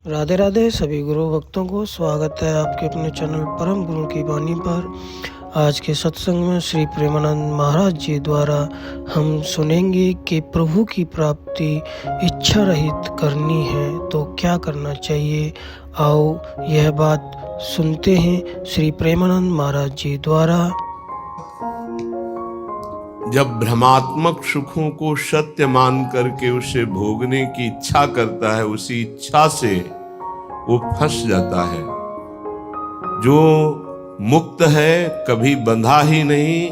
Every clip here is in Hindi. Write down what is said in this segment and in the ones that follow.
राधे राधे सभी गुरु भक्तों को स्वागत है आपके अपने चैनल परम गुरु की वाणी पर। आज के सत्संग में श्री प्रेमानंद महाराज जी द्वारा हम सुनेंगे कि प्रभु की प्राप्ति इच्छा रहित करनी है तो क्या करना चाहिए। आओ यह बात सुनते हैं श्री प्रेमानंद महाराज जी द्वारा। जब भ्रमात्मक सुखों को सत्य मान करके उसे भोगने की इच्छा करता है, उसी इच्छा से वो फंस जाता है। जो मुक्त है कभी बंधा ही नहीं,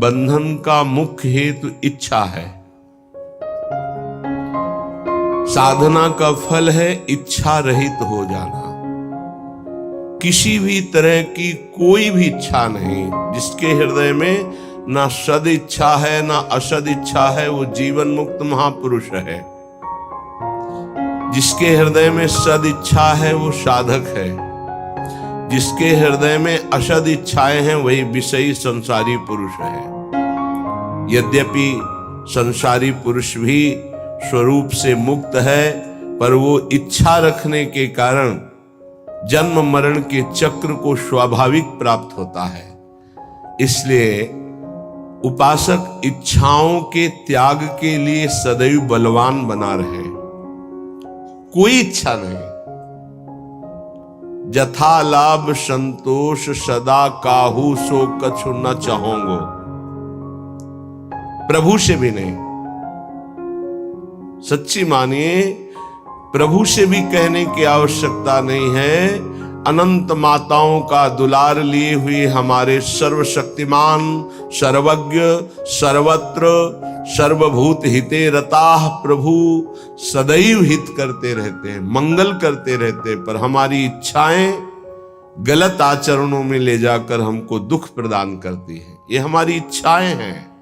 बंधन का मुख्य हेतु इच्छा है। साधना का फल है इच्छा रहित हो जाना। किसी भी तरह की कोई भी इच्छा नहीं। जिसके हृदय में ना सद इच्छा है ना असद इच्छा है, वो जीवन मुक्त महापुरुष है। जिसके हृदय में सद इच्छा है वो साधक है। जिसके हृदय में असद इच्छाएं हैं वही विषयी संसारी पुरुष है। यद्यपि संसारी पुरुष भी स्वरूप से मुक्त है, पर वो इच्छा रखने के कारण जन्म मरण के चक्र को स्वाभाविक प्राप्त होता है। इसलिए उपासक इच्छाओं के त्याग के लिए सदैव बलवान बना रहे। कोई इच्छा नहीं। जथा लाभ संतोष सदा काहू सो कछु न चाहोगो। प्रभु से भी नहीं। सच्ची मानिए, प्रभु से भी कहने की आवश्यकता नहीं है। अनंत माताओं का दुलार लिए हुए हमारे सर्वशक्तिमान, सर्वज्ञ, सर्वत्र, सर्वभूत हिते रताः प्रभु सदैव हित करते रहते हैं, मंगल करते रहते हैं, पर हमारी इच्छाएं गलत आचरणों में ले जाकर हमको दुख प्रदान करती हैं। ये हमारी इच्छाएं हैं।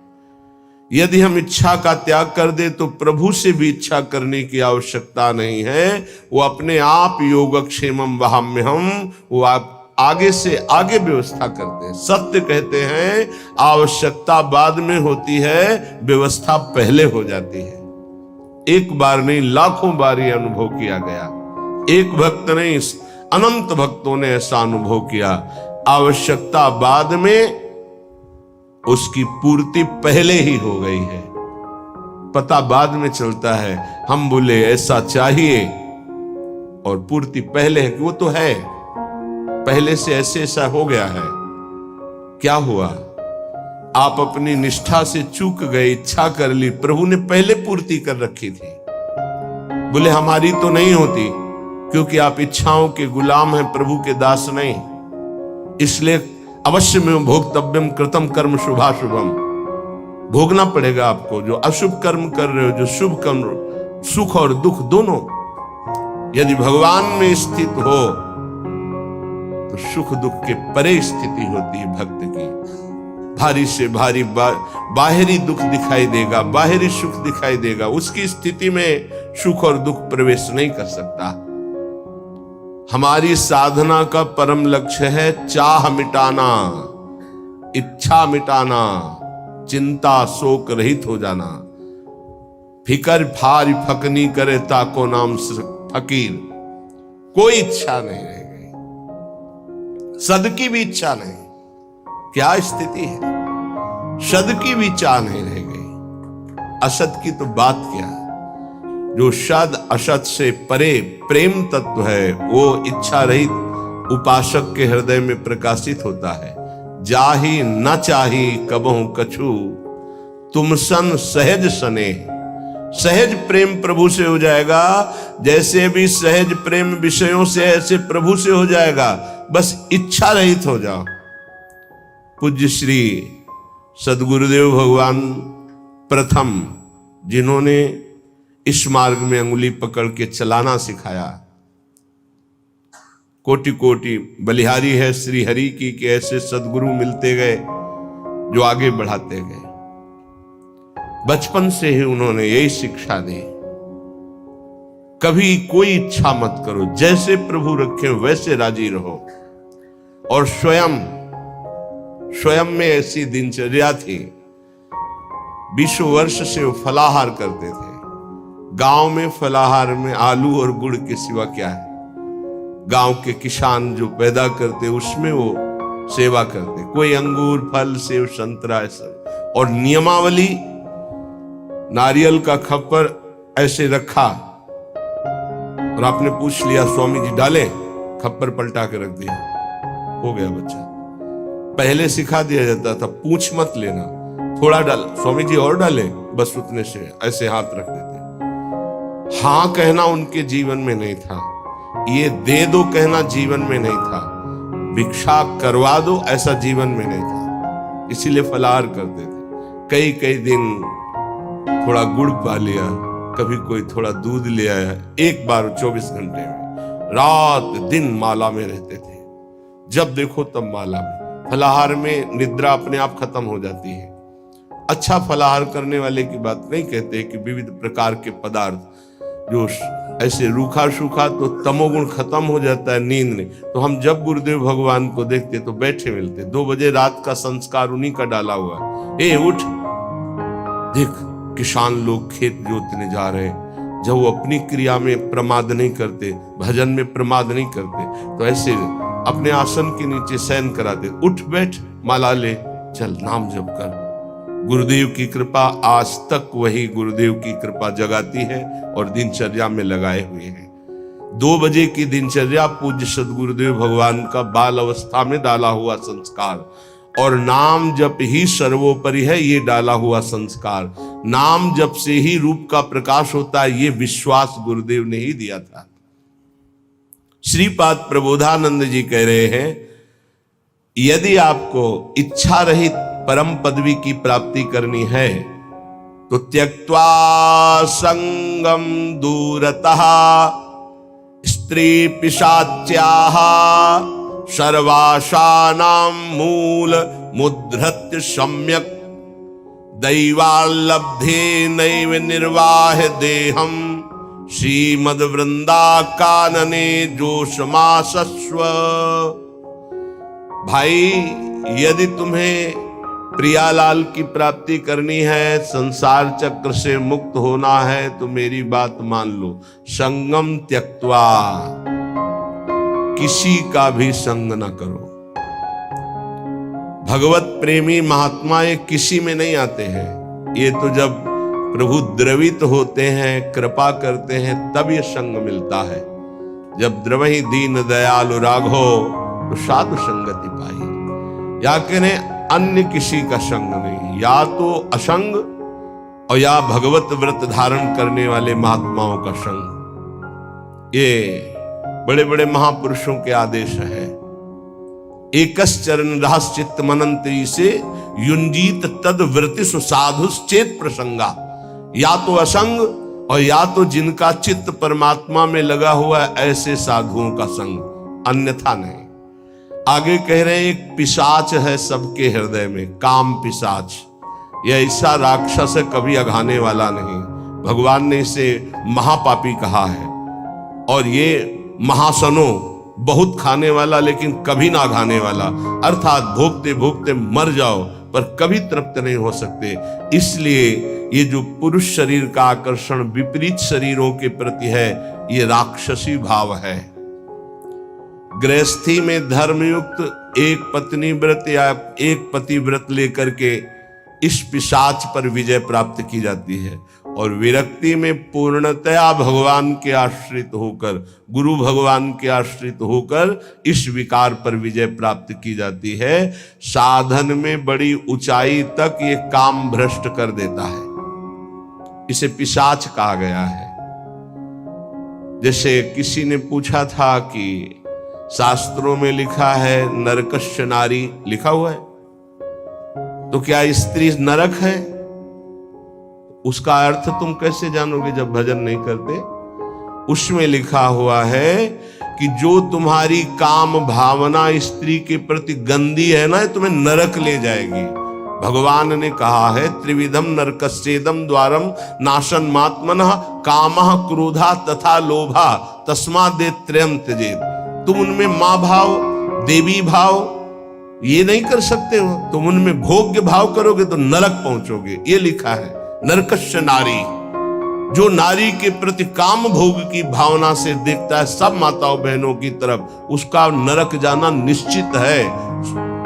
यदि हम इच्छा का त्याग कर दे तो प्रभु से भी इच्छा करने की आवश्यकता नहीं है। वो अपने आप योगक्षेमम वहाम्यहम, वो आप आगे से आगे व्यवस्था करते हैं। सत्य कहते हैं आवश्यकता बाद में होती है, व्यवस्था पहले हो जाती है। एक बार नहीं लाखों बार ये अनुभव किया गया। एक भक्त नहीं, अनंत भक्तों ने ऐसा अनुभव किया। आवश्यकता बाद में, उसकी पूर्ति पहले ही हो गई है। पता बाद में चलता है। हम बोले ऐसा चाहिए और पूर्ति पहले है कि वो तो है, पहले से ऐसे ऐसा हो गया है। क्या हुआ? आप अपनी निष्ठा से चूक गए, इच्छा कर ली, प्रभु ने पहले पूर्ति कर रखी थी। बोले हमारी तो नहीं होती, क्योंकि आप इच्छाओं के गुलाम हैं, प्रभु के दास नहीं। इसलिए अवश्य में भोक्तव्यम कृतम कर्म शुभाशुभम, भोगना पड़ेगा आपको। जो अशुभ कर्म कर रहे हो, जो शुभ कर्म, सुख और दुख दोनों यदि भगवान में स्थित हो तो सुख दुख के परे स्थिति होती है भक्त की। भारी से भारी बाहरी दुख दिखाई देगा, बाहरी सुख दिखाई देगा, उसकी स्थिति में सुख और दुख प्रवेश नहीं कर सकता। हमारी साधना का परम लक्ष्य है चाह मिटाना, इच्छा मिटाना, चिंता शोक रहित हो जाना। फिकर फारी फकनी करे ताको नाम फकीर। कोई इच्छा नहीं रह गई, सद की भी इच्छा नहीं। क्या स्थिति है? सद की भी चाह नहीं रह गई, असत की तो बात क्या। जो सद असत से परे प्रेम तत्व है, वो इच्छा रहित उपासक के हृदय में प्रकाशित होता है। जाहि न चाही कबहु कछु, तुम सन सहज सने। सहज प्रेम प्रभु से हो जाएगा। जैसे भी सहज प्रेम विषयों से, ऐसे प्रभु से हो जाएगा। बस इच्छा रहित हो जाओ। पूज्य श्री सद्गुरुदेव भगवान प्रथम, जिन्होंने इस मार्ग में अंगुली पकड़ के चलाना सिखाया। कोटि कोटि बलिहारी है श्री हरि की कि ऐसे सदगुरु मिलते गए जो आगे बढ़ाते गए। बचपन से ही उन्होंने यही शिक्षा दी, कभी कोई इच्छा मत करो, जैसे प्रभु रखे वैसे राजी रहो। और स्वयं में ऐसी दिनचर्या थी। 20 वर्ष से वो फलाहार करते थे। गांव में फलाहार में आलू और गुड़ के सिवा क्या है? गांव के किसान जो पैदा करते उसमें वो सेवा करते, कोई अंगूर फल सेव संतरा ऐसा। और नियमावली, नारियल का खप्पर ऐसे रखा और आपने पूछ लिया स्वामी जी डालें, खप्पर पलटा के रख दिया, हो गया बच्चा। पहले सिखा दिया जाता था पूछ मत लेना, थोड़ा डाल, स्वामी जी और डाले, बस उतने से ऐसे हाथ रख देते। हाँ कहना उनके जीवन में नहीं था, ये दे दो कहना जीवन में नहीं था, भिक्षा करवा दो ऐसा जीवन में नहीं था। इसीलिए फलाहार करते थे। कई कई दिन थोड़ा गुड़ पा लिया, कभी कोई थोड़ा दूध ले आया, एक बार 24 घंटे में, रात दिन माला में रहते थे, जब देखो तब माला में। फलाहार में निद्रा अपने आप खत्म हो जाती है। अच्छा फलाहार करने वाले की बात नहीं कहते कि विविध प्रकार के पदार्थ जो ऐसे रूखा सूखा, तो तमोगुण खत्म हो जाता है नींद में। तो हम जब गुरुदेव भगवान को देखते तो बैठे मिलते, 2 बजे रात का संस्कार उन्हीं का डाला हुआ है। ए उठ, देख किसान लोग खेत जोतने जा रहे हैं, जब वो अपनी क्रिया में प्रमाद नहीं करते, भजन में प्रमाद नहीं करते, तो ऐसे अपने आसन के नीचे शयन कराते, उठ बैठ माला ले, चल नाम जप कर। गुरुदेव की कृपा आज तक वही गुरुदेव की कृपा जगाती है और दिनचर्या में लगाए हुए हैं। 2 बजे की दिनचर्या पूज्य सद्गुरुदेव भगवान का बाल अवस्था में डाला हुआ संस्कार, और नाम जप ही सर्वोपरि है, ये डाला हुआ संस्कार। नाम जप से ही रूप का प्रकाश होता है, ये विश्वास गुरुदेव ने ही दिया था। श्रीपाद प्रबोधानंद जी कह रहे हैं, यदि आपको इच्छा रहित परम पदवी की प्राप्ति करनी है तो त्यक्त्वा संगम दूरतः स्त्री पिशाच्याः सर्वासानां मूल मुद्रत्य सम्यक दैवाल्लब्धे नैव निर्वाह देहम श्रीमद वृंदा कानने जोशमासस्व। भाई यदि तुम्हें प्रियालाल की प्राप्ति करनी है, संसार चक्र से मुक्त होना है, तो मेरी बात मान लो, संगम त्यक्त्वा, किसी का भी संग न करो। भगवत प्रेमी महात्मा ये किसी में नहीं आते हैं, ये तो जब प्रभु द्रवित होते हैं, कृपा करते हैं, तब ये संग मिलता है। जब द्रवहि दीन दयालु राघो तो साधु संगति पाई। या कहें अन्य किसी का संग नहीं, या तो असंग और या भगवत व्रत धारण करने वाले महात्माओं का संग। ये बड़े बड़े महापुरुषों के आदेश है। एकस चरण रहस चित्त मनंत्री से युंजीत तद वृत्तिषु साधुश्चेत प्रसंगा। या तो असंग और या तो जिनका चित्त परमात्मा में लगा हुआ है, ऐसे साधुओं का संग, अन्यथा नहीं। आगे कह रहे हैं, एक पिशाच है सबके हृदय में, काम पिशाच। यह ऐसा राक्षस है, कभी अघाने वाला नहीं। भगवान ने इसे महापापी कहा है। और ये महासनो, बहुत खाने वाला लेकिन कभी ना खाने वाला, अर्थात भोगते भोगते मर जाओ पर कभी तृप्त नहीं हो सकते। इसलिए ये जो पुरुष शरीर का आकर्षण विपरीत शरीरों के प्रति है, ये राक्षसी भाव है। गृहस्थी में धर्मयुक्त एक पत्नी व्रत या एक पति व्रत लेकर के इस पिशाच पर विजय प्राप्त की जाती है। और विरक्ति में पूर्णतया भगवान के आश्रित होकर, गुरु भगवान के आश्रित होकर इस विकार पर विजय प्राप्त की जाती है। साधन में बड़ी ऊंचाई तक ये काम भ्रष्ट कर देता है, इसे पिशाच कहा गया है। जैसे किसी ने पूछा था कि शास्त्रों में लिखा है नरकस्य नारी, लिखा हुआ है, तो क्या स्त्री नरक है? उसका अर्थ तुम कैसे जानोगे जब भजन नहीं करते? उसमें लिखा हुआ है कि जो तुम्हारी काम भावना स्त्री के प्रति गंदी है ना, तुम्हें नरक ले जाएगी। भगवान ने कहा है, त्रिविधम नरकस्येदम द्वारम नाशन मात्मनः कामः क्रोधा तथा लोभा तस्मादेत्रयम् त्यजेत्। तुम उनमें माँ भाव, देवी भाव ये नहीं कर सकते हो, तुम उनमें भोग्य भाव करोगे तो नरक पहुंचोगे। ये लिखा है नरकस्य नारी। जो नारी के प्रति काम भोग की भावना से देखता है सब माताओं बहनों की तरफ, उसका नरक जाना निश्चित है।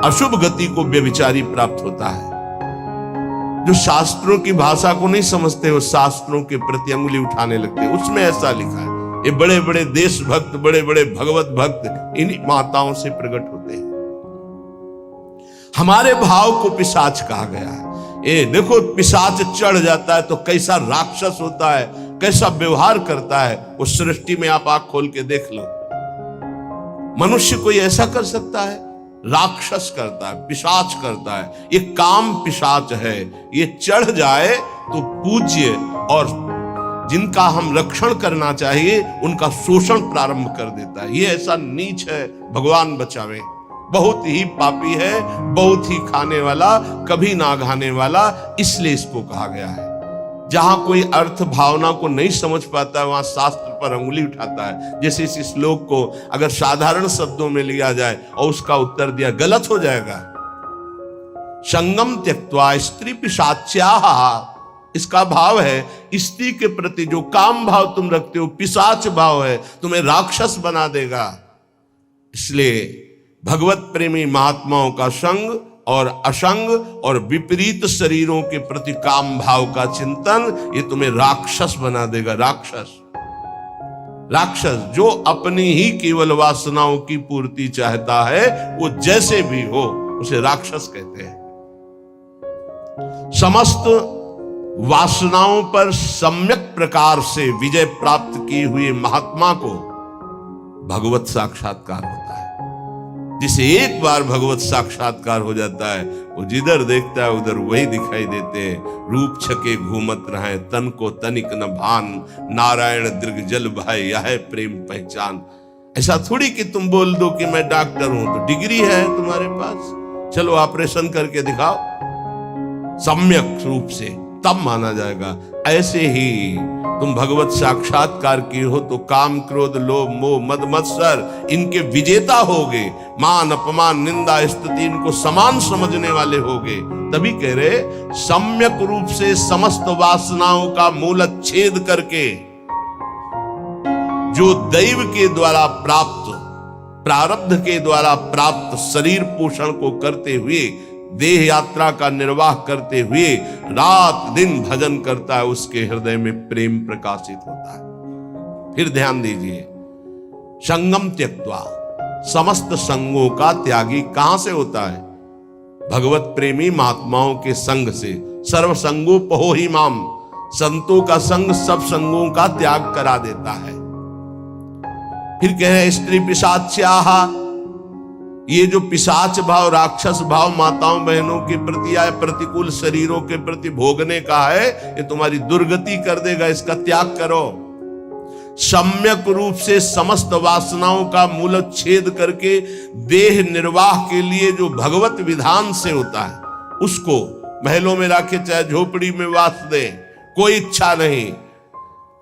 अशुभ गति को व्यभिचारी प्राप्त होता है। जो शास्त्रों की भाषा को नहीं समझते वो शास्त्रों के प्रति अंगुली उठाने लगते, उसमें ऐसा लिखा है। ये बड़े बड़े देशभक्त, बड़े बड़े भगवत भक्त इन्हीं माताओं से प्रकट होते हैं। हमारे भाव को पिशाच कहा गया है। ये देखो, पिशाच चढ़ जाता है तो कैसा राक्षस होता है, कैसा व्यवहार करता है। उस सृष्टि में आप आंख खोल के देख लो, मनुष्य कोई ऐसा कर सकता है? राक्षस करता है, पिशाच करता है। ये काम पिशाच है। ये चढ़ जाए तो पूज्य और जिनका हम रक्षण करना चाहिए उनका शोषण प्रारंभ कर देता है। ये ऐसा नीच है, भगवान बचावे। बहुत ही पापी है, बहुत ही खाने वाला, कभी ना घाने वाला, इसलिए इसको कहा गया है। जहां कोई अर्थ भावना को नहीं समझ पाता है वहां शास्त्र पर अंगुली उठाता है। जैसे इस श्लोक को अगर साधारण शब्दों में लिया जाए और उसका उत्तर दिया, गलत हो जाएगा। संगम त्यक्त्वा स्त्री पिशाच्याः, इसका भाव है स्त्री के प्रति जो काम भाव तुम रखते हो पिशाच भाव है, तुम्हें राक्षस बना देगा। इसलिए भगवत प्रेमी महात्माओं का संग और असंग और विपरीत शरीरों के प्रति काम भाव का चिंतन ये तुम्हें राक्षस बना देगा। राक्षस जो अपनी ही केवल वासनाओं की पूर्ति चाहता है, वो जैसे भी हो उसे राक्षस कहते हैं। समस्त वासनाओं पर सम्यक प्रकार से विजय प्राप्त किए हुए महात्मा को भगवत साक्षात्कार होता है। जिसे एक बार भगवत साक्षात्कार हो जाता है वो जिधर देखता है उधर वही दिखाई देते हैं। रूप छके घूमत रहे, तन को तनिक न भान, नारायण दीर्घ जल भाई यह प्रेम पहचान। ऐसा थोड़ी कि तुम बोल दो कि मैं डॉक्टर हूं तो डिग्री है तुम्हारे पास, चलो ऑपरेशन करके दिखाओ, सम्यक रूप से तब माना जाएगा। ऐसे ही तुम भगवत साक्षात्कार की हो तो काम क्रोध लोभ मोह मद मत्सर इनके विजेता होगे। मान अपमान निंदा स्तुति इनको समान समझने वाले होगे। तभी कह रहे सम्यक रूप से समस्त वासनाओं का मूलच्छेद करके जो दैव के द्वारा प्राप्त, प्रारब्ध के द्वारा प्राप्त शरीर पोषण को करते हुए, देह यात्रा का निर्वाह करते हुए रात दिन भजन करता है, उसके हृदय में प्रेम प्रकाशित होता है। फिर ध्यान दीजिए, संगम त्यक्त्वा, समस्त संगों का त्यागी कहां से होता है? भगवत प्रेमी महात्माओं के संग से। सर्व संगोपहो ही माम, संतों का संग सब संगों का त्याग करा देता है। फिर कह रहे स्त्री पिशाच्याः, ये जो पिशाच भाव राक्षस भाव माताओं बहनों के प्रति आए, प्रतिकूल शरीरों के प्रति भोगने का है, ये तुम्हारी दुर्गति कर देगा, इसका त्याग करो। सम्यक रूप से समस्त वासनाओं का मूलच्छेद करके देह निर्वाह के लिए जो भगवत विधान से होता है उसको महलों में रखे चाहे झोपड़ी में वास दे, कोई इच्छा नहीं,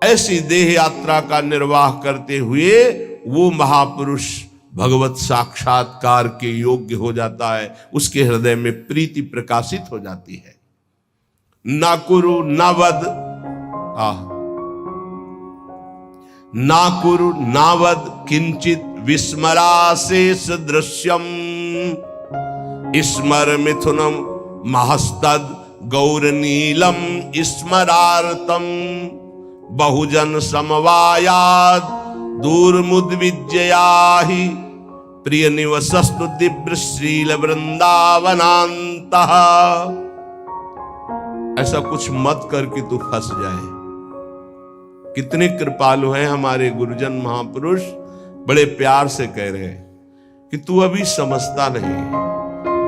ऐसी देह यात्रा का निर्वाह करते हुए वो महापुरुष भगवत साक्षात्कार के योग्य हो जाता है। उसके हृदय में प्रीति प्रकाशित हो जाती है। ना कुरु ना वद, ना कुरु ना वद किंचित विस्मराशेष दृश्यम, स्मर मिथुनम महस्तद गौरनीलम स्मरार्तम, बहुजन समवायाद दूरमुद्विजयाहि, प्रिय निवसस्तु दिव्य श्रील वृंदावनांतः। ऐसा कुछ मत कर कि तू फंस जाए। कितने कृपालु हैं हमारे गुरुजन महापुरुष, बड़े प्यार से कह रहे हैं कि तू अभी समझता नहीं।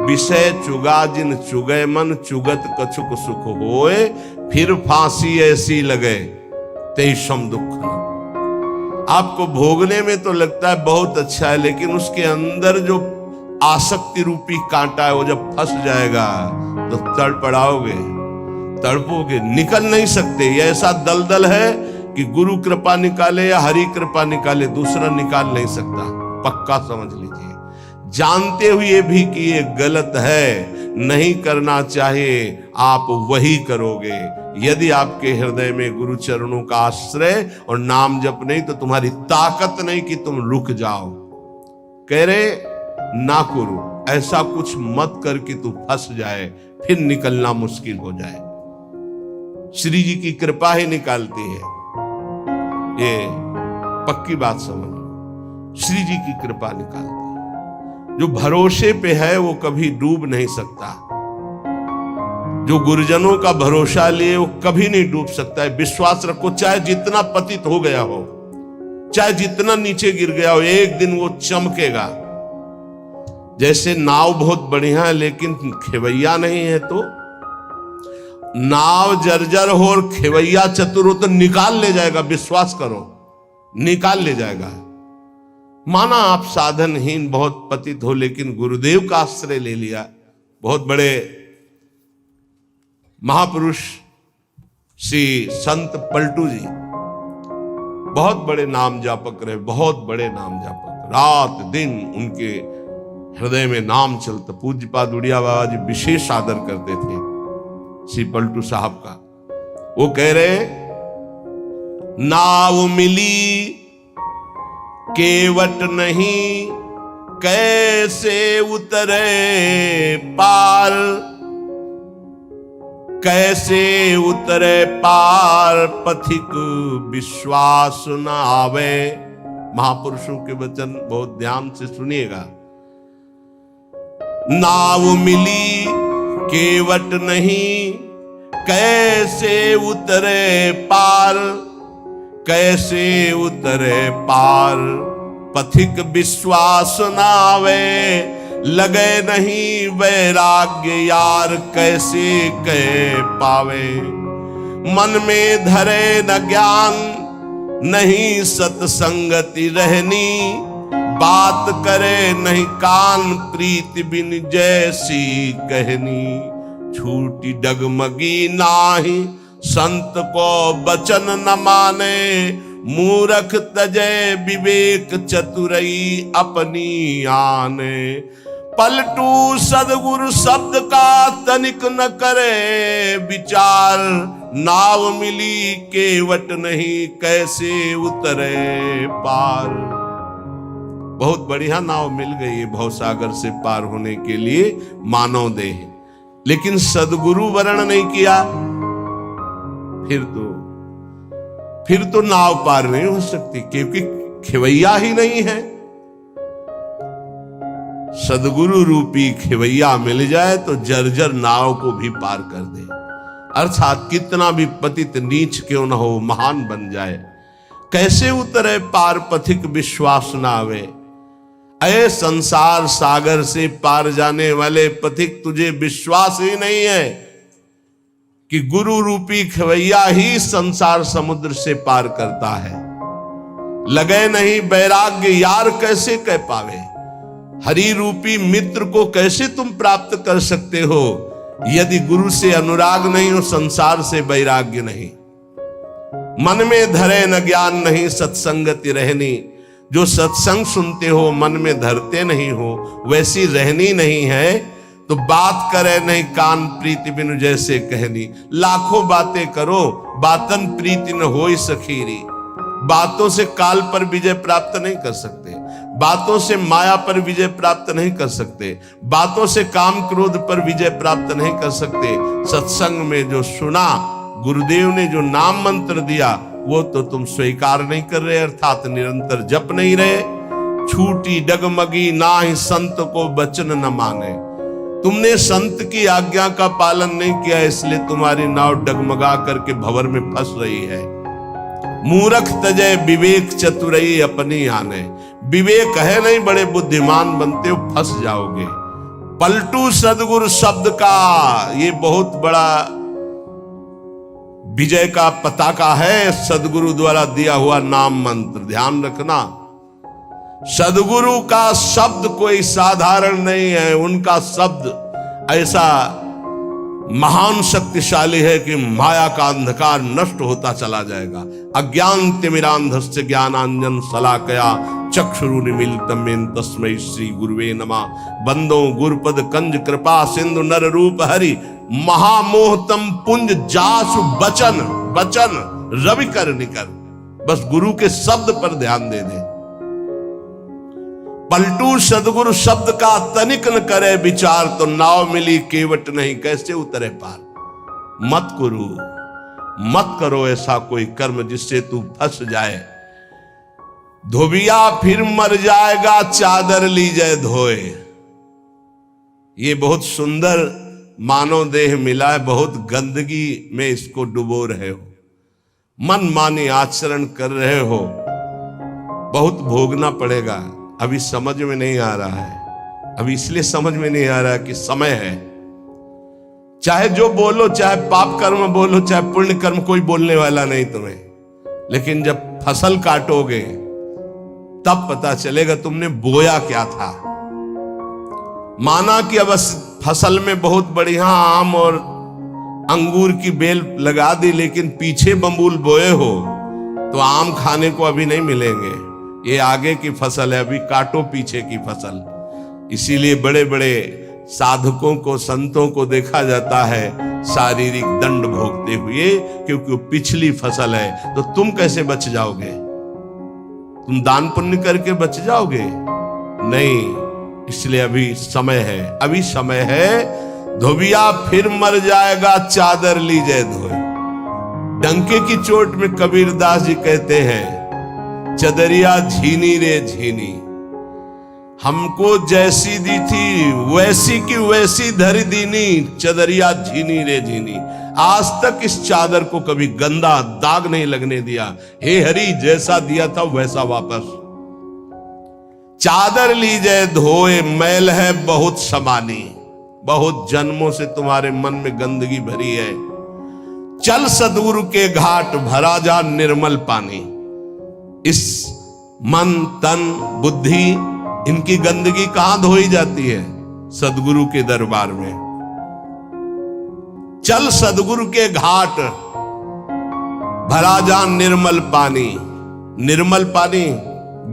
विषय चुगा जिन चुगे मन, चुगत कछुक सुख होए, फिर फांसी ऐसी लगे तेषम दुख न। आपको भोगने में तो लगता है बहुत अच्छा है, लेकिन उसके अंदर जो आसक्ति रूपी कांटा है वो जब फंस जाएगा तो तड़पड़ाओगे, तड़पोगे, निकल नहीं सकते। ये ऐसा दलदल है कि गुरु कृपा निकाले या हरि कृपा निकाले, दूसरा निकाल नहीं सकता। पक्का समझ लीजिए, जानते हुए भी कि ये गलत है, नहीं करना चाहिए आप वही करोगे। यदि आपके हृदय में गुरु चरणों का आश्रय और नाम जप नहीं तो तुम्हारी ताकत नहीं कि तुम रुक जाओ। कह रहे ना करो, ऐसा कुछ मत कर कि तू फंस जाए, फिर निकलना मुश्किल हो जाए। श्री जी की कृपा ही निकालती है, ये पक्की बात समझ। श्री जी की कृपा निकालती है। जो भरोसे पे है वो कभी डूब नहीं सकता। जो गुरुजनों का भरोसा लिए वो कभी नहीं डूब सकता है। विश्वास रखो, चाहे जितना पतित हो गया हो, चाहे जितना नीचे गिर गया हो, एक दिन वो चमकेगा। जैसे नाव बहुत बढ़िया है लेकिन खेवैया नहीं है, तो नाव जर्जर हो और खेवैया चतुर हो तो निकाल ले जाएगा। विश्वास करो, निकाल ले जाएगा। माना आप साधनहीन बहुत पतित हो लेकिन गुरुदेव का आश्रय ले लिया। बहुत बड़े महापुरुष श्री संत पलटू जी बहुत बड़े नाम जापक रहे, बहुत बड़े नाम जापक। रात दिन उनके हृदय में नाम चलता। पूज्यपाद उड़िया बाबा जी विशेष आदर करते थे श्री पलटू साहब का। वो कह रहे, नाव मिली केवट नहीं, कैसे उतरे पार, कैसे उतरे पार, पथिक विश्वास न आवे। महापुरुषों के वचन बहुत ध्यान से सुनिएगा। नाव मिली केवट नहीं, कैसे उतरे पार, कैसे उतरे पार, पथिक विश्वास न आवे। लगे नहीं वैराग्य यार, कैसे कह पावे। मन में धरे न ज्ञान, नहीं सत्संगति रहनी। बात करे नहीं कान, प्रीति बिन जैसी कहनी। छूटी डगमगी नाही, संत को बचन न माने। मूरख तजे विवेक, चतुरई अपनी आने। पलटू सदगुरु शब्द का तनिक न करे विचार। नाव मिली केवट नहीं, कैसे उतरे पार। बहुत बढ़िया नाव मिल गई है भवसागर से पार होने के लिए मानव देह, लेकिन सदगुरु वर्ण नहीं किया, फिर तो नाव पार नहीं हो सकती, क्योंकि खेवैया ही नहीं है। सदगुरु रूपी खेवैया मिल जाए तो जर्जर नाव को भी पार कर दे। अर्थात कितना भी पतित नीच क्यों न हो, महान बन जाए। कैसे उतरे पार, पथिक विश्वास न आवे। अये संसार सागर से पार जाने वाले पथिक, तुझे विश्वास ही नहीं है कि गुरु रूपी खेवैया ही संसार समुद्र से पार करता है। लगे नहीं वैराग्य यार, कैसे कह पावे। हरि रूपी मित्र को कैसे तुम प्राप्त कर सकते हो, यदि गुरु से अनुराग नहीं हो, संसार से वैराग्य नहीं। मन में धरे न ज्ञान, नहीं सत्संगति रहनी। जो सत्संग सुनते हो मन में धरते नहीं हो, वैसी रहनी नहीं है, तो बात करे नहीं कान, प्रीति बिनु जैसे कहनी। लाखों बातें करो, बातन प्रीति न होई सखीरी। बातों से काल पर विजय प्राप्त नहीं कर सकते, बातों से माया पर विजय प्राप्त नहीं कर सकते, बातों से काम क्रोध पर विजय प्राप्त नहीं कर सकते। सत्संग में जो सुना, गुरुदेव ने जो नाम मंत्र दिया, वो तो तुम स्वीकार नहीं कर रहे, अर्थात निरंतर जप नहीं रहे। छूटी डगमगी नाही, संत को बचन न माने। तुमने संत की आज्ञा का पालन नहीं किया, इसलिए तुम्हारी नाव डगमगा करके भंवर में फंस रही है। मूरख तजय विवेक, चतुरई अपनी आने। विवेक है नहीं, बड़े बुद्धिमान बनते हो, फंस जाओगे। पलटू सदगुरु शब्द का ये बहुत बड़ा विजय का पताका है, सदगुरु द्वारा दिया हुआ नाम मंत्र। ध्यान रखना, सदगुरु का शब्द कोई साधारण नहीं है। उनका शब्द ऐसा महान शक्तिशाली है कि माया का अंधकार नष्ट होता चला जाएगा। अज्ञान तिमिरांधस्य ज्ञानांजन शलाकया चक्षुरुन्मीलितं तस्मै श्री गुरुवे नमः। बंदो गुरुपद कंज कृपा सिंधु नर रूप हरि, महामोहतम पुंज जासु बचन बचन रवि कर निकर। बस गुरु के शब्द पर ध्यान दे दे। पलटू सदगुरु शब्द का तनिक न करे विचार, तो नाव मिली केवट नहीं कैसे उतरे पार। मत करो ऐसा कोई कर्म जिससे तू फंस जाए। धोबिया फिर मर जाएगा चादर लीजे धोए। ये बहुत सुंदर मानव देह मिला है, बहुत गंदगी में इसको डुबो रहे हो, मन मानी आचरण कर रहे हो, बहुत भोगना पड़ेगा। अभी समझ में नहीं आ रहा है, अभी इसलिए समझ में नहीं आ रहा कि समय है। चाहे जो बोलो, चाहे पाप कर्म बोलो, चाहे पुण्य कर्म, कोई बोलने वाला नहीं तुम्हें। लेकिन जब फसल काटोगे तब पता चलेगा तुमने बोया क्या था। माना कि अब फसल में बहुत बढ़िया आम और अंगूर की बेल लगा दी, लेकिन पीछे बम्बूल बोए हो तो आम खाने को अभी नहीं मिलेंगे। ये आगे की फसल है, अभी काटो पीछे की फसल। इसीलिए बड़े बड़े साधकों को, संतों को देखा जाता है शारीरिक दंड भोगते हुए, क्योंकि वो पिछली फसल है। तो तुम कैसे बच जाओगे? तुम दान पुण्य करके बच जाओगे? नहीं, इसलिए अभी समय है, अभी समय है। धोबिया फिर मर जाएगा चादर लीजे धोए। डंके की चोट में कबीरदास जी कहते हैं, चदरिया झीनी रे झीनी, हमको जैसी दी थी वैसी की वैसी धरी दीनी, चदरिया झीनी रे झीनी। आज तक इस चादर को कभी गंदा दाग नहीं लगने दिया। हे हरि, जैसा दिया था वैसा वापस। चादर लीजे धोए, मैल है बहुत समानी, बहुत जन्मों से तुम्हारे मन में गंदगी भरी है। चल सदगुरु के घाट, भरा जा निर्मल पानी। इस मन तन बुद्धि, इनकी गंदगी कहां धोई जाती है? सदगुरु के दरबार में। चल सदगुरु के घाट, भरा जा निर्मल पानी। निर्मल पानी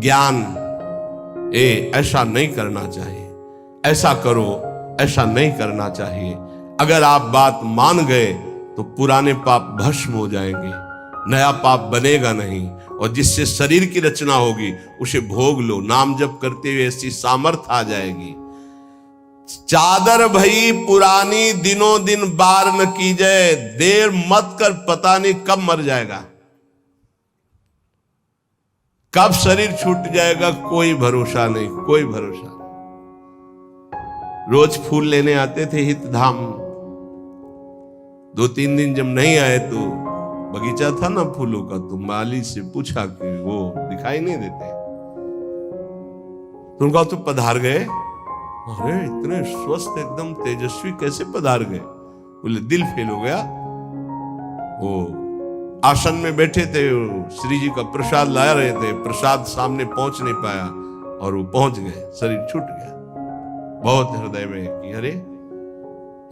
ज्ञान। ऐसा नहीं करना चाहिए, ऐसा करो, ऐसा नहीं करना चाहिए। अगर आप बात मान गए तो पुराने पाप भस्म हो जाएंगे, नया पाप बनेगा नहीं। और जिससे शरीर की रचना होगी उसे भोग लो, नाम जप करते हुए ऐसी सामर्थ्य आ जाएगी। चादर भई पुरानी, दिनों दिन बार न की जाए। देर मत कर, पता नहीं कब मर जाएगा, कब शरीर छूट जाएगा, कोई भरोसा नहीं, कोई भरोसा नहीं। रोज फूल लेने आते थे हितधाम, 2-3 दिन जब नहीं आए तो बगीचा था ना फूलों का, तो माली से पूछा कि वो दिखाई नहीं देते। तो उनका तो पधार गए। अरे इतने स्वस्थ एकदम तेजस्वी कैसे पधार गए? बोले दिल फेल हो गया। वो आसन में बैठे थे, श्री जी का प्रसाद ला रहे थे, प्रसाद सामने पहुंच नहीं पाया और वो पहुंच गए, शरीर छूट गया। बहुत हृदय में कि अरे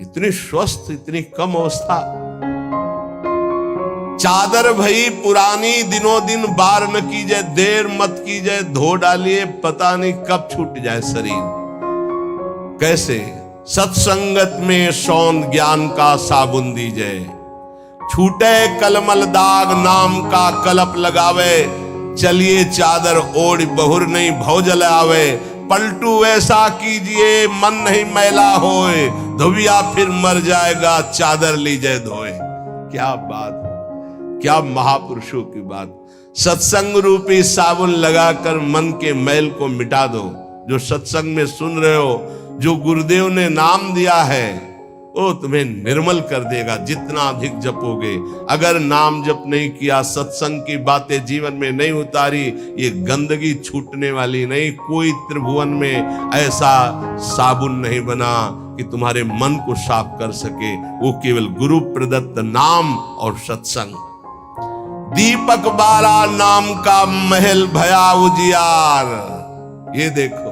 इतनी स्वस्थ, इतनी कम अवस्था। चादर भई पुरानी, दिनों दिन बार न कीजिए, देर मत कीजिए, धो डालिए, पता नहीं कब छूट जाए शरीर। कैसे? सत्संगत में सौंद ज्ञान का साबुन दीजिए, छूटे कलमल दाग नाम का कलप लगावे। चलिए चादर ओढ़ बहुर नहीं भव जल आवे। पलटू ऐसा कीजिए मन नहीं मैला होए, धोबिया फिर मर जाएगा चादर लीजिए धोए। क्या बात, क्या महापुरुषों की बात। सत्संग रूपी साबुन लगाकर मन के मैल को मिटा दो। जो सत्संग में सुन रहे हो, जो गुरुदेव ने नाम दिया है, वो तुम्हें निर्मल कर देगा जितना अधिक जपोगे। अगर नाम जप नहीं किया, सत्संग की बातें जीवन में नहीं उतारी, ये गंदगी छूटने वाली नहीं। कोई त्रिभुवन में ऐसा साबुन नहीं बना कि तुम्हारे मन को साफ कर सके। वो केवल गुरु प्रदत्त नाम और सत्संग। दीपक बारा नाम का महल भया उजियार। ये देखो,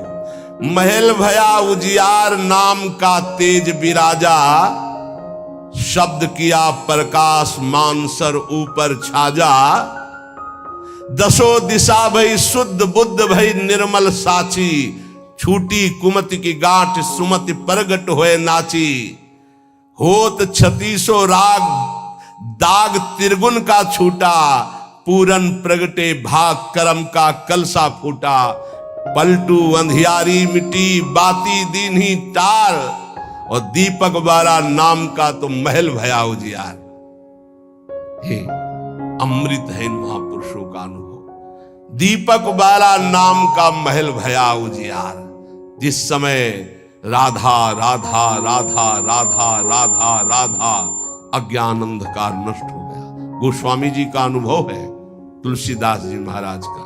महल भया उजियार, नाम का तेज विराजा। शब्द किया प्रकाश, मानसर ऊपर छाजा। दसो दिशा भई शुद्ध बुद्ध भई निर्मल साची, छूटी कुमति की गांठ सुमति परगट होए नाची। होत 3600 राग दाग त्रिगुण का छूटा, पूरन प्रगटे भाग करम का कलसा फूटा। पलटू अंधियारी मिटी बाती दीन्ही टार, और दीपक बारा नाम का तो महल भया उजियार। हे अमृत है इन महापुरुषों का अनुभव। दीपक बारा नाम का महल भया उजियार। जिस समय राधा राधा राधा राधा राधा राधा अज्ञान अंधकार नष्ट हो गया। गोस्वामी जी का अनुभव है, तुलसीदास जी महाराज का।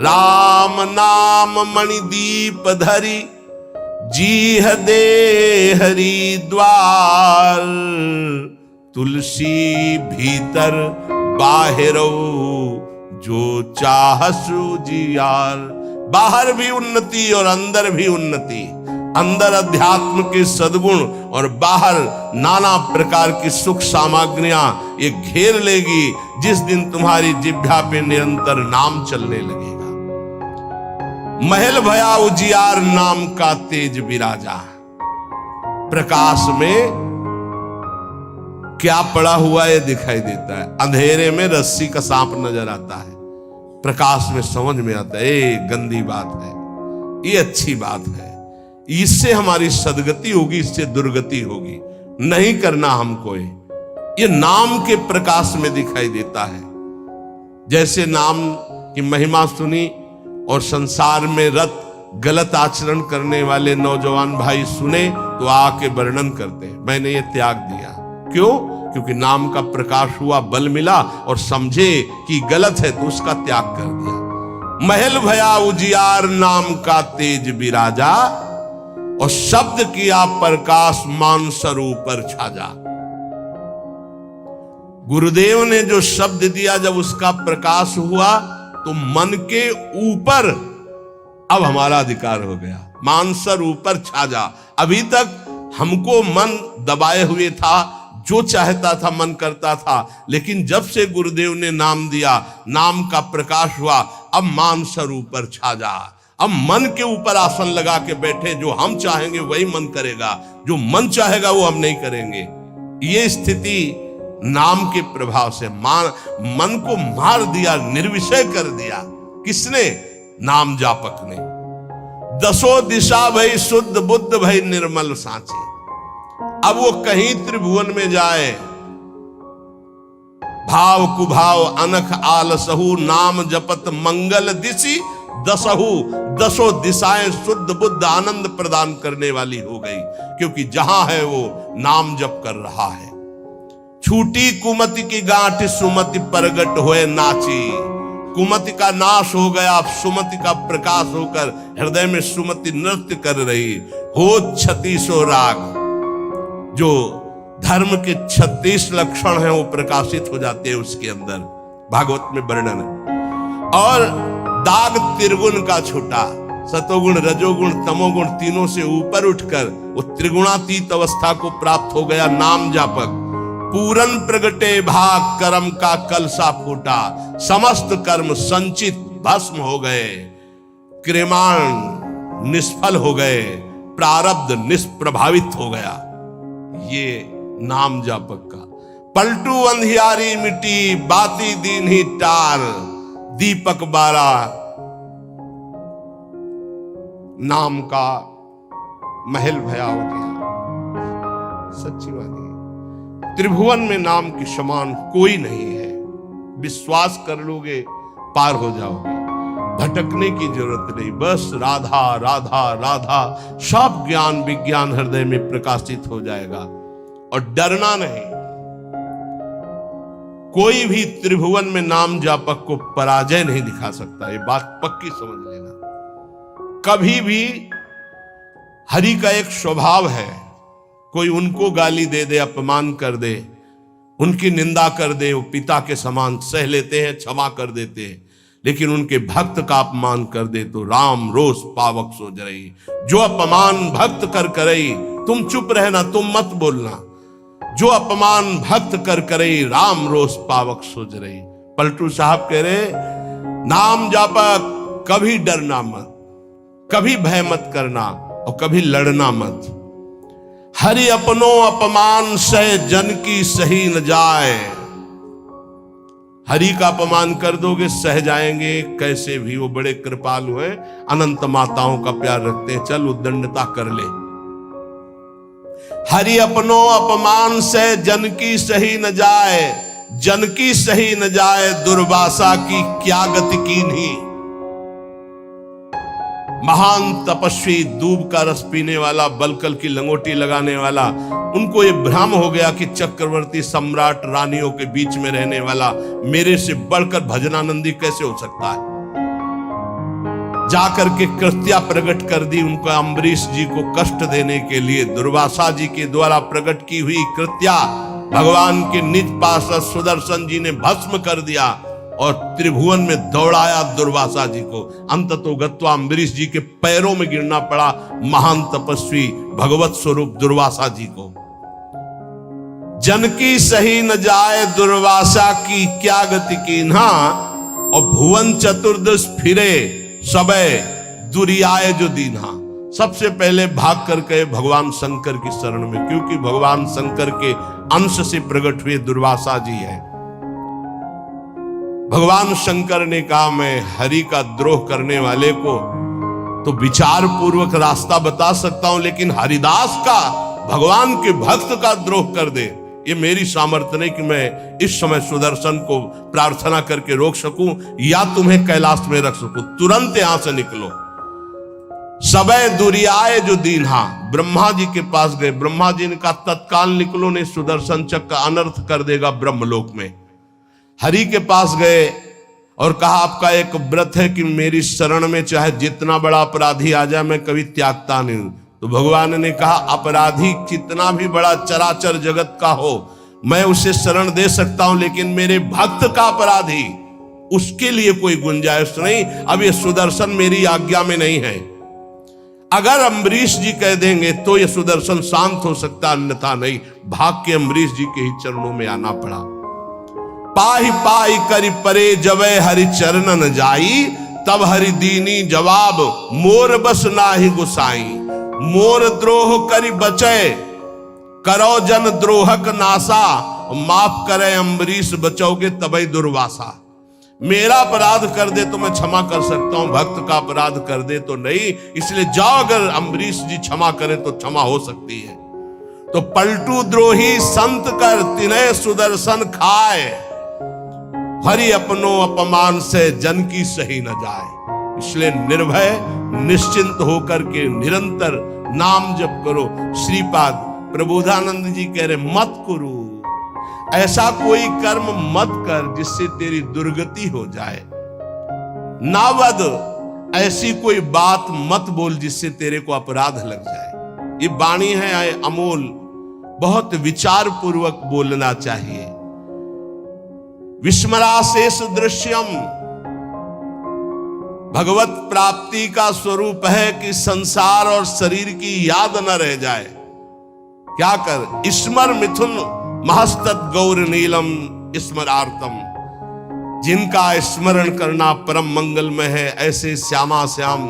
राम नाम मणिदीप धरी, जीह दे हरिद्वार। तुलसी भीतर बाहिरो, जो चाह सुजियार। बाहर भी उन्नति और अंदर भी उन्नति। अंदर अध्यात्म के सद्गुण और बाहर नाना प्रकार की सुख सामग्रियां ये घेर लेगी, जिस दिन तुम्हारी जिह्वा पे निरंतर नाम चलने लगेगा। महल भया उजियार नाम का तेज विराजा। प्रकाश में क्या पड़ा हुआ ये दिखाई देता है। अंधेरे में रस्सी का सांप नजर आता है, प्रकाश में समझ में आता है ये गंदी बात है, ये अच्छी बात है। इससे हमारी सदगति होगी, इससे दुर्गति होगी। नहीं करना हमको ये नाम के प्रकाश में दिखाई देता है। जैसे नाम की महिमा सुनी और संसार में रत गलत आचरण करने वाले नौजवान भाई सुने तो आके वर्णन करते, मैंने ये त्याग दिया। क्यों? क्योंकि नाम का प्रकाश हुआ, बल मिला और समझे कि गलत है तो उसका त्याग कर दिया। महल भया उजियार नाम का तेज विराजा, और शब्द किया प्रकाश मानसर ऊपर छाजा। गुरुदेव ने जो शब्द दिया, जब उसका प्रकाश हुआ तो मन के ऊपर अब हमारा अधिकार हो गया। मानसर ऊपर छाजा। अभी तक हमको मन दबाए हुए था, जो चाहता था मन करता था, लेकिन जब से गुरुदेव ने नाम दिया, नाम का प्रकाश हुआ, अब मानसर ऊपर छाजा। अब मन के ऊपर आसन लगा के बैठे, जो हम चाहेंगे वही मन करेगा, जो मन चाहेगा वो हम नहीं करेंगे। ये स्थिति नाम के प्रभाव से मन को मार दिया, निर्विषय कर दिया। किसने? नाम जापक ने। दसो दिशा भई शुद्ध बुद्ध भई निर्मल साची। अब वो कहीं त्रिभुवन में जाए, भाव कुभाव अनख आलसहु, नाम जपत मंगल दिशि दसहु। दसों दिशाएं शुद्ध बुद्ध आनंद प्रदान करने वाली हो गई, क्योंकि जहां है वो नाम जप कर रहा है। छूटी कुमति की गांठ सुमति परगट होए नाची। कुमति का नाश हो गया, अब सुमति का प्रकाश होकर हृदय में सुमति नृत्य कर रही। हो 3600 राग, जो धर्म के 36 लक्षण हैं वो प्रकाशित हो जाते हैं उसके अंदर, भागवत में वर्णन है। और दाग त्रिगुण का छूटा, सतोगुण रजोगुण तमोगुण तीनों से ऊपर उठकर वो त्रिगुणातीत अवस्था को प्राप्त हो गया नाम जापक। पूरन प्रगटे भाग करम का कलसा फूटा। समस्त कर्म संचित भस्म हो गए, क्रियमाण निष्फल हो गए, प्रारब्ध निष्प्रभावित हो गया। ये नाम जापक का। पलटू अंधियारी मिटी बाती दीन्ही टार, दीपक बारा नाम का महल भया हो गया। सच्ची बात है, त्रिभुवन में नाम के समान कोई नहीं है। विश्वास कर लोगे पार हो जाओगे, भटकने की जरूरत नहीं। बस राधा राधा राधा, सब ज्ञान विज्ञान हृदय में प्रकाशित हो जाएगा। और डरना नहीं, कोई भी त्रिभुवन में नाम जापक को पराजय नहीं दिखा सकता। ये बात पक्की समझ लेना। कभी भी हरि का एक स्वभाव है, कोई उनको गाली दे दे, अपमान कर दे, उनकी निंदा कर दे, वो पिता के समान सह लेते हैं, क्षमा कर देते हैं। लेकिन उनके भक्त का अपमान कर दे तो राम रोष पावक सो जरई। जो अपमान भक्त कर करई, तुम चुप रहना, तुम मत बोलना। जो अपमान भक्त कर करई, राम रोष पावक सो जरई। पलटू साहब कह रहे नाम जापक कभी डरना मत, कभी भय मत करना और कभी लड़ना मत। हरि अपनो अपमान सह जन की सही न जाए। हरि का अपमान कर दोगे सह जाएंगे कैसे भी, वो बड़े कृपालु हैं, अनंत माताओं का प्यार रखते हैं, चल उद्दंडता कर ले। हरि अपनो अपमान से जन की सही न जाए, जन की सही न जाए, दुर्वासा की क्या गति कीन्ही। महान तपस्वी, दूब का रस पीने वाला, बलकल की लंगोटी लगाने वाला, उनको ये भ्रम हो गया कि चक्रवर्ती सम्राट रानियों के बीच में रहने वाला मेरे से बढ़कर भजनानंदी कैसे हो सकता है। जाकर के कृत्या प्रकट कर दी उनको, अम्बरीश जी को कष्ट देने के लिए दुर्वासा जी के द्वारा प्रकट की हुई कृत्या भगवान के निज पार्षद सुदर्शन जी ने भस्म कर दिया और त्रिभुवन में दौड़ाया दुर्वासा जी को। अंततोगत्वा अम्बरीश जी के पैरों में गिरना पड़ा महान तपस्वी भगवत स्वरूप दुर्वासा जी को। जन की सही न जाए, दुर्वासा की क्या गति कीन्हा, और भुवन चतुर्दश फिरे सबे दुरियाए जो दीन्हा। सबसे पहले भाग कर गए भगवान शंकर की शरण में, क्योंकि भगवान शंकर के अंश से प्रकट हुए दुर्वासा जी है। भगवान शंकर ने कहा मैं हरि का द्रोह करने वाले को तो विचार पूर्वक रास्ता बता सकता हूं, लेकिन हरिदास का, भगवान के भक्त का द्रोह कर दे, ये मेरी सामर्थ्य नहीं कि मैं इस समय सुदर्शन को प्रार्थना करके रोक सकूं या तुम्हें कैलाश में रख सकूं। तुरंत यहां से निकलो। सबे दुरियाए जो दीन्हा, ब्रह्मा जी के पास गए। ब्रह्मा जी ने कहा तत्काल निकलो, नहीं सुदर्शन चक्र का अनर्थ कर देगा ब्रह्मलोक में। हरि के पास गए और कहा आपका एक व्रत है कि मेरी शरण में चाहे जितना बड़ा अपराधी आ जाए मैं कभी त्यागता नहीं हूं। तो भगवान ने कहा अपराधी कितना भी बड़ा चराचर जगत का हो मैं उसे शरण दे सकता हूं, लेकिन मेरे भक्त का अपराधी, उसके लिए कोई गुंजाइश नहीं। अब ये सुदर्शन मेरी आज्ञा में नहीं है। अगर अम्बरीश जी कह देंगे तो ये सुदर्शन शांत हो सकता, अन्यथा नहीं। भाग के अम्बरीश जी के ही चरणों में आना पड़ा। पाही पाई करी परे जबे हरि चरणन जाई, तब हरि दीनी जवाब मोर बस नाही गुसाई। मोर द्रोह करी बचे, करो जन द्रोहक नासा, माफ करे अम्बरीश बचोगे तबई दुर्वासा। मेरा अपराध कर दे तो मैं क्षमा कर सकता हूं, भक्त का अपराध कर दे तो नहीं। इसलिए जाओ, अगर अम्बरीश जी क्षमा करें तो क्षमा हो सकती है। तो पलटू द्रोही संत कर तिन्हे सुदर्शन खाए, हरि अपनो अपमान से जन की सही न जाए। इसलिए निर्भय निश्चिंत होकर के निरंतर नाम जप करो। श्रीपाद प्रबोधानंद जी कह रहे मत करो, ऐसा कोई कर्म मत कर जिससे तेरी दुर्गति हो जाए। नावद, ऐसी कोई बात मत बोल जिससे तेरे को अपराध लग जाए। ये वाणी है अमोल, बहुत विचार पूर्वक बोलना चाहिए। विस्मराशेष दृश्यम, भगवत प्राप्ति का स्वरूप है कि संसार और शरीर की याद न रह जाए। क्या कर, स्मर मिथुन महस्तत गौर नीलम स्मरार्थम। जिनका स्मरण करना परम मंगलमय है, ऐसे श्यामा श्याम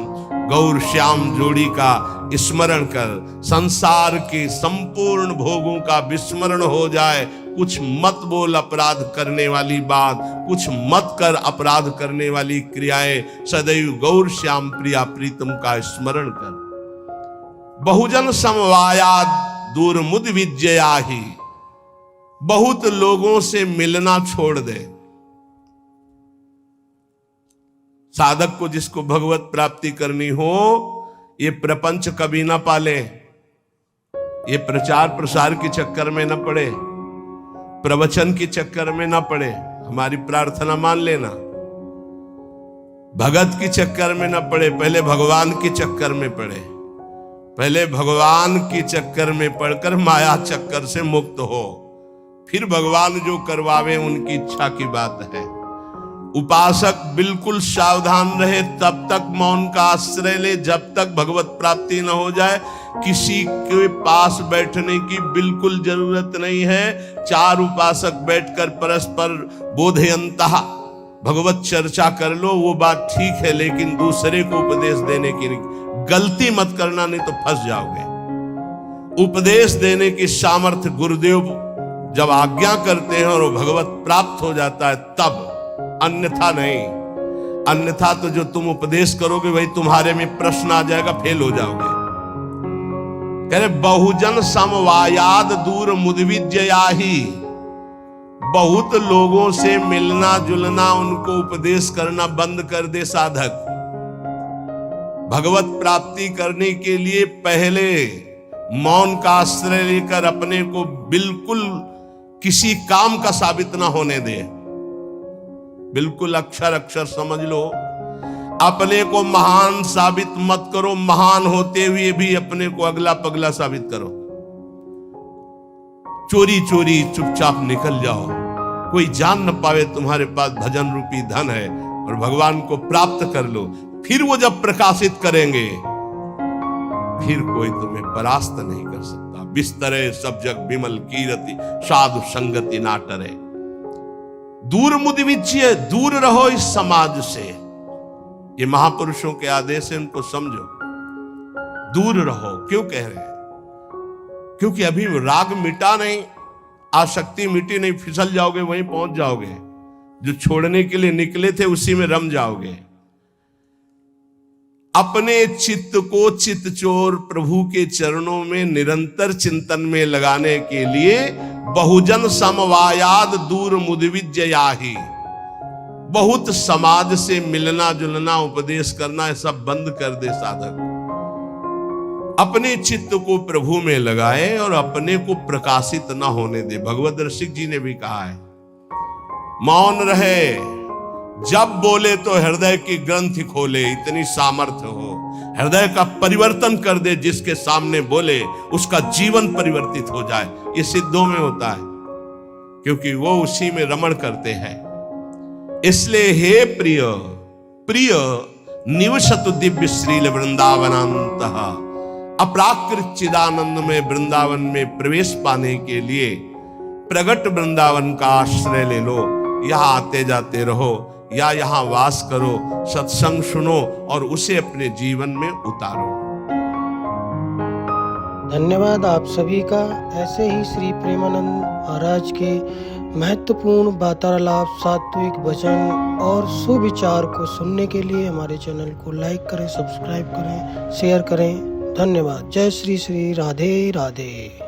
गौर श्याम जोड़ी का स्मरण कर। संसार के संपूर्ण भोगों का विस्मरण हो जाए। कुछ मत बोल अपराध करने वाली बात, कुछ मत कर अपराध करने वाली क्रियाएं। सदैव गौर श्याम प्रिया प्रीतम का स्मरण कर। बहुजन समवायाद दूर मुद विजयाही, बहुत लोगों से मिलना छोड़ दे। साधक को, जिसको भगवत प्राप्ति करनी हो, ये प्रपंच कभी ना पाले, ये प्रचार प्रसार के चक्कर में ना पड़े, प्रवचन के चक्कर में ना पड़े। हमारी प्रार्थना मान लेना, भगत के चक्कर में ना पड़े, पहले भगवान के चक्कर में पड़े। पहले भगवान के चक्कर में पड़कर माया चक्कर से मुक्त हो, फिर भगवान जो करवावे उनकी इच्छा की बात है। उपासक बिल्कुल सावधान रहे, तब तक मौन का आश्रय ले जब तक भगवत प्राप्ति न हो जाए। किसी के पास बैठने की बिल्कुल जरूरत नहीं है। चार उपासक बैठकर परस्पर बोधयंतः, भगवत चर्चा कर लो, वो बात ठीक है, लेकिन दूसरे को उपदेश देने की गलती मत करना, नहीं तो फंस जाओगे। उपदेश देने की सामर्थ्य गुरुदेव जब आज्ञा करते हैं और वो भगवत प्राप्त हो जाता है तब, अन्यथा नहीं। अन्यथा तो जो तुम उपदेश करोगे वही तुम्हारे में प्रश्न आ जाएगा, फेल हो जाओगे। कह रहे बहुजन समवायाद दूर मुदविज्जयाहि, बहुत लोगों से मिलना जुलना, उनको उपदेश करना बंद कर दे साधक। भगवत प्राप्ति करने के लिए पहले मौन का आश्रय लेकर अपने को बिल्कुल किसी काम का साबित ना होने दे। बिल्कुल अक्षर अक्षर समझ लो, अपने को महान साबित मत करो, महान होते हुए भी अपने को अगला पगला साबित करो। चोरी चोरी चुपचाप निकल जाओ, कोई जान न पावे तुम्हारे पास भजन रूपी धन है, और भगवान को प्राप्त कर लो। फिर वो जब प्रकाशित करेंगे, फिर कोई तुम्हें परास्त नहीं कर सकता। बिस्तरे सब जग विमल कीरति, साधु संगति ना टरे। दूर मुदविज्य, दूर रहो इस समाज से। ये महापुरुषों के आदेश है, उनको समझो। दूर रहो, क्यों कह रहे हैं? क्योंकि अभी राग मिटा नहीं, आसक्ति मिटी नहीं, फिसल जाओगे, वहीं पहुंच जाओगे। जो छोड़ने के लिए निकले थे उसी में रम जाओगे। अपने चित्त को चित्तचोर प्रभु के चरणों में निरंतर चिंतन में लगाने के लिए बहुजन समवायाद दूर मुदविज्जयाहि, बहुत समाज से मिलना जुलना, उपदेश करना, सब बंद कर दे साधक। अपने चित्त को प्रभु में लगाए और अपने को प्रकाशित ना होने दे। भगवत रसिक जी ने भी कहा है, मौन रहे, जब बोले तो हृदय की ग्रंथि खोले, इतनी सामर्थ्य हो। हृदय का परिवर्तन कर दे, जिसके सामने बोले उसका जीवन परिवर्तित हो जाए। ये सिद्धों में होता है, क्योंकि वो उसी में रमण करते हैं। इसलिए हे प्रिय प्रिय निवसतु दिव्य श्रील वृंदावनांतः, अपराकृत चिदानंद में वृंदावन में प्रवेश पाने के लिए प्रगट वृंदावन का आश्रय ले लो। यहाँ आते जाते रहो या यहाँ वास करो, सत्संग सुनो और उसे अपने जीवन में उतारो। धन्यवाद आप सभी का। ऐसे ही श्री प्रेमानंद महाराज के महत्वपूर्ण वार्तालाप, सात्विक भजन और सुविचार को सुनने के लिए हमारे चैनल को लाइक करें, सब्सक्राइब करें, शेयर करें। धन्यवाद। जय श्री श्री, राधे राधे।